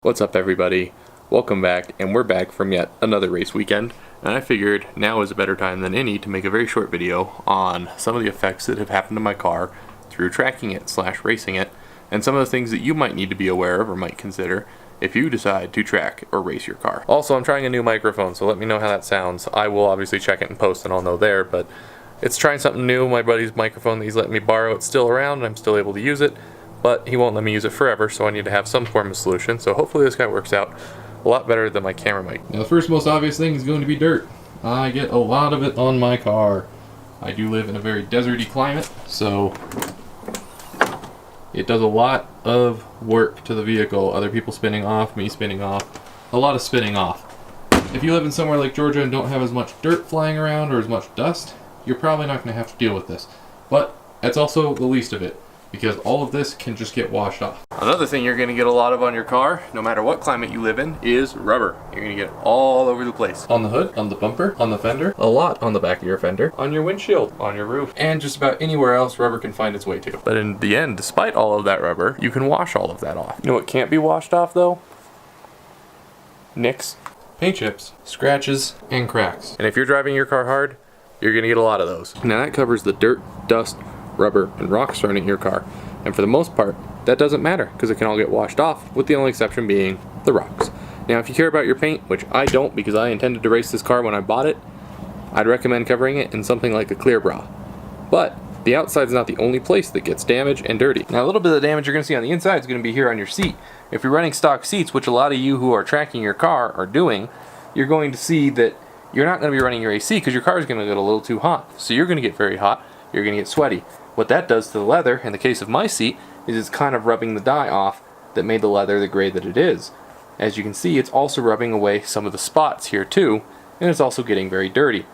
What's up everybody? Welcome back, and we're back from yet another race weekend, and I figured now is a better time than any to make a very short video on some of the effects that have happened to my car through tracking it / racing it, and some of the things that you might need to be aware of or might consider if you decide to track or race your car. Also, I'm trying a new microphone, so let me know how that sounds. I will obviously check it in post and I'll know there, but it's trying something new. My buddy's microphone that he's letting me borrow, it's still around and I'm still able to use it, but he won't let me use it forever, so I need to have some form of solution. So hopefully this guy works out a lot better than my camera mic. Now the first most obvious thing is going to be dirt. I get a lot of it on my car. I do live in a very deserty climate, so it does a lot of work to the vehicle. Other people spinning off, me spinning off, a lot of spinning off. If you live in somewhere like Georgia and don't have as much dirt flying around or as much dust, you're probably not going to have to deal with this. But that's also the least of it, because all of this can just get washed off. Another thing you're going to get a lot of on your car, no matter what climate you live in, is rubber. You're going to get it all over the place. On the hood, on the bumper, on the fender, a lot on the back of your fender, on your windshield, on your roof, and just about anywhere else rubber can find its way to. But in the end, despite all of that rubber, you can wash all of that off. You know what can't be washed off though? Nicks, paint chips, scratches, and cracks. And if you're driving your car hard, you're going to get a lot of those. Now that covers the dirt, dust, rubber, and rocks thrown at your car. And for the most part, that doesn't matter because it can all get washed off, with the only exception being the rocks. Now if you care about your paint, which I don't because I intended to race this car when I bought it, I'd recommend covering it in something like a clear bra. But the outside is not the only place that gets damaged and dirty. Now a little bit of the damage you're going to see on the inside is going to be here on your seat. If you're running stock seats, which a lot of you who are tracking your car are doing, you're going to see that you're not going to be running your AC because your car is going to get a little too hot. So you're going to get very hot, you're going to get sweaty. What that does to the leather, in the case of my seat, is it's kind of rubbing the dye off that made the leather the gray that it is. As you can see, it's also rubbing away some of the spots here too, and it's also getting very dirty.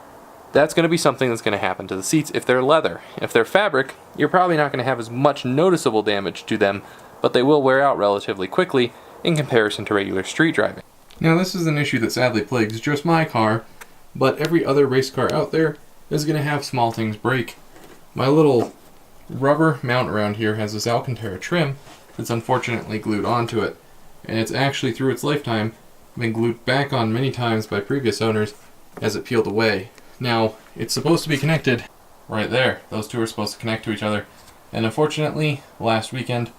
That's going to be something that's going to happen to the seats if they're leather. If they're fabric, you're probably not going to have as much noticeable damage to them, but they will wear out relatively quickly in comparison to regular street driving. Now this is an issue that sadly plagues just my car, but every other race car out there is going to have small things break. My little rubber mount around here has this Alcantara trim that's unfortunately glued onto it, and it's actually through its lifetime been glued back on many times by previous owners as it peeled away. Now it's supposed to be connected right there. Those two are supposed to connect to each other, and unfortunately last weekend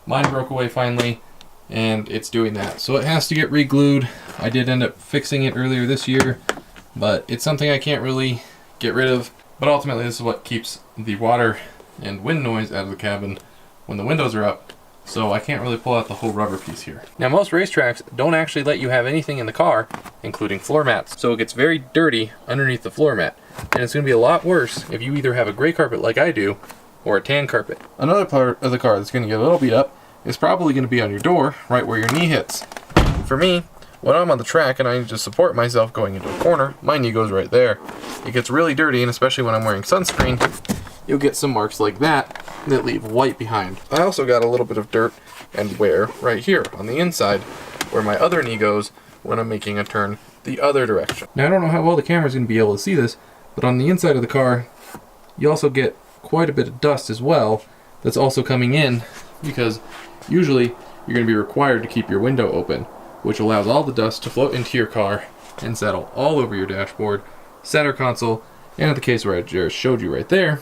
mine broke away finally, and it's doing that, so it has to get re-glued. I did end up fixing it earlier this year, but it's something I can't really get rid of. But ultimately this is what keeps the water and wind noise out of the cabin when the windows are up, so I can't really pull out the whole rubber piece here. Now most racetracks don't actually let you have anything in the car, including floor mats, so it gets very dirty underneath the floor mat, and it's going to be a lot worse if you either have a gray carpet like I do or a tan carpet. Another part of the car that's going to get a little beat up is probably going to be on your door, right where your knee hits. For me, when I'm on the track and I need to support myself going into a corner, my knee goes right there. It gets really dirty, and especially when I'm wearing sunscreen, you'll get some marks like that that leave white behind. I also got a little bit of dirt and wear right here on the inside where my other knee goes when I'm making a turn the other direction. Now I don't know how well the camera's going to be able to see this, but on the inside of the car you also get quite a bit of dust as well that's also coming in, because usually you're going to be required to keep your window open, which allows all the dust to float into your car and settle all over your dashboard, center console, and in the case where I just showed you right there,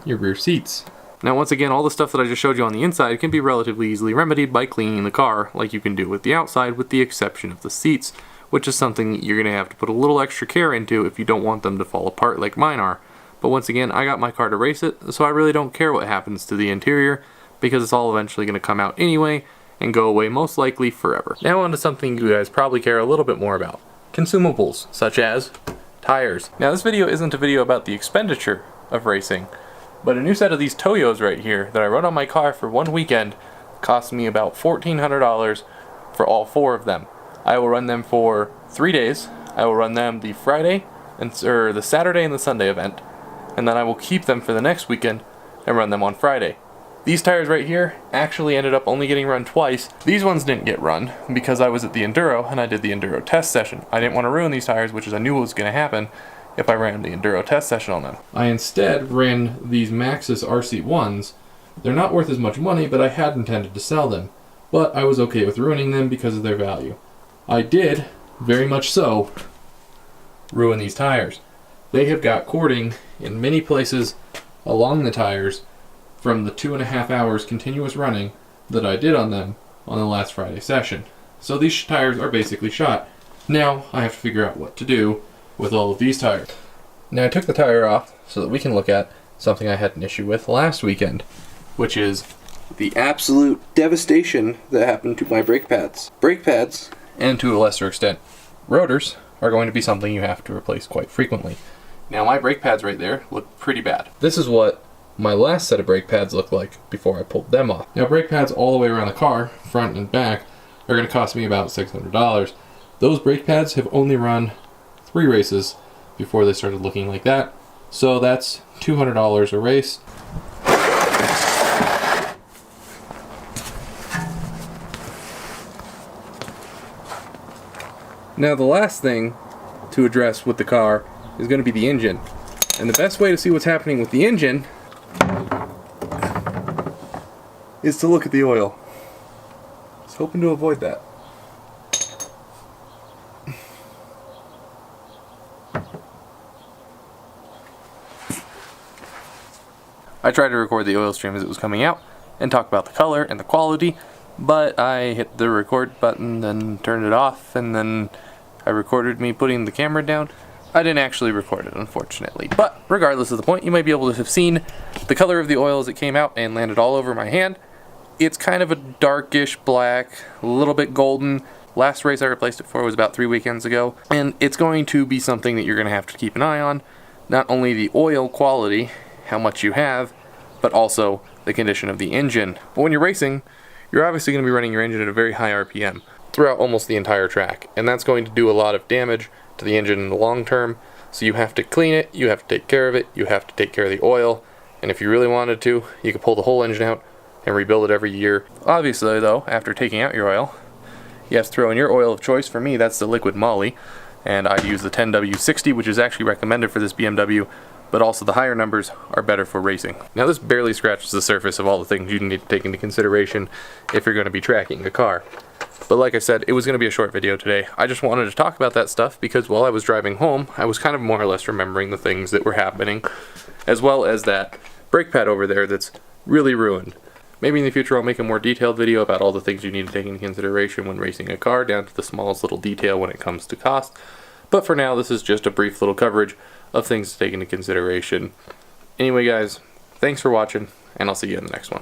your rear seats. Now once again, all the stuff that I just showed you on the inside can be relatively easily remedied by cleaning the car like you can do with the outside, with the exception of the seats, which is something you're going to have to put a little extra care into if you don't want them to fall apart like mine are. But once again, I got my car to race it, so I really don't care what happens to the interior, because it's all eventually going to come out anyway and go away most likely forever. Now on to something you guys probably care a little bit more about. Consumables, such as tires. Now this video isn't a video about the expenditure of racing, but a new set of these Toyos right here that I run on my car for one weekend cost me about $1,400 for all 4 of them. I will run them for 3 days. I will run them the Friday or the Saturday and the Sunday event, and then I will keep them for the next weekend and run them on Friday. These tires right here actually ended up only getting run twice. These ones didn't get run because I was at the Enduro and I did the Enduro test session. I didn't want to ruin these tires, which is I knew was going to happen if I ran the Enduro test session on them. I instead ran these Maxxis RC1s. They're not worth as much money, but I had intended to sell them. but I was okay with ruining them because of their value. I did, very much so, ruin these tires. They have got cording in many places along the tires from the 2.5 hours continuous running that I did on them on the last Friday session. So these tires are basically shot. Now I have to figure out what to do with all of these tires. Now I took the tire off so that we can look at something I had an issue with last weekend, which is the absolute devastation that happened to my brake pads. Brake pads, and to a lesser extent, rotors, are going to be something you have to replace quite frequently. Now my brake pads right there look pretty bad. This is what my last set of brake pads looked like before I pulled them off. Now brake pads all the way around the car, front and back, are going to cost me about $600. Those brake pads have only run 3 races before they started looking like that. So that's $200 a race. Now the last thing to address with the car is going to be the engine. And the best way to see what's happening with the engine is to look at the oil. I was hoping to avoid that. I tried to record the oil stream as it was coming out and talk about the color and the quality, but I hit the record button, then turned it off, and then I recorded me putting the camera down. I didn't actually record it, unfortunately. But regardless of the point, you might be able to have seen the color of the oil as it came out and landed all over my hand. It's kind of a darkish black, a little bit golden. Last race I replaced it for was about 3 weekends ago, and it's going to be something that you're going to have to keep an eye on. Not only the oil quality, how much you have, but also the condition of the engine. But when you're racing, you're obviously going to be running your engine at a very high RPM throughout almost the entire track, and that's going to do a lot of damage to the engine in the long term. So you have to clean it, you have to take care of it, you have to take care of the oil, and if you really wanted to, you could pull the whole engine out and rebuild it every year. Obviously though, after taking out your oil, you have to throw in your oil of choice. For me, that's the liquid moly, and I use the 10W60, which is actually recommended for this BMW, but also the higher numbers are better for racing. Now this barely scratches the surface of all the things you need to take into consideration if you're going to be tracking a car. But like I said, it was going to be a short video today. I just wanted to talk about that stuff because while I was driving home, I was kind of more or less remembering the things that were happening, as well as that brake pad over there that's really ruined. Maybe in the future I'll make a more detailed video about all the things you need to take into consideration when racing a car, down to the smallest little detail when it comes to cost. But for now, this is just a brief little coverage of things to take into consideration. Anyway guys, thanks for watching, and I'll see you in the next one.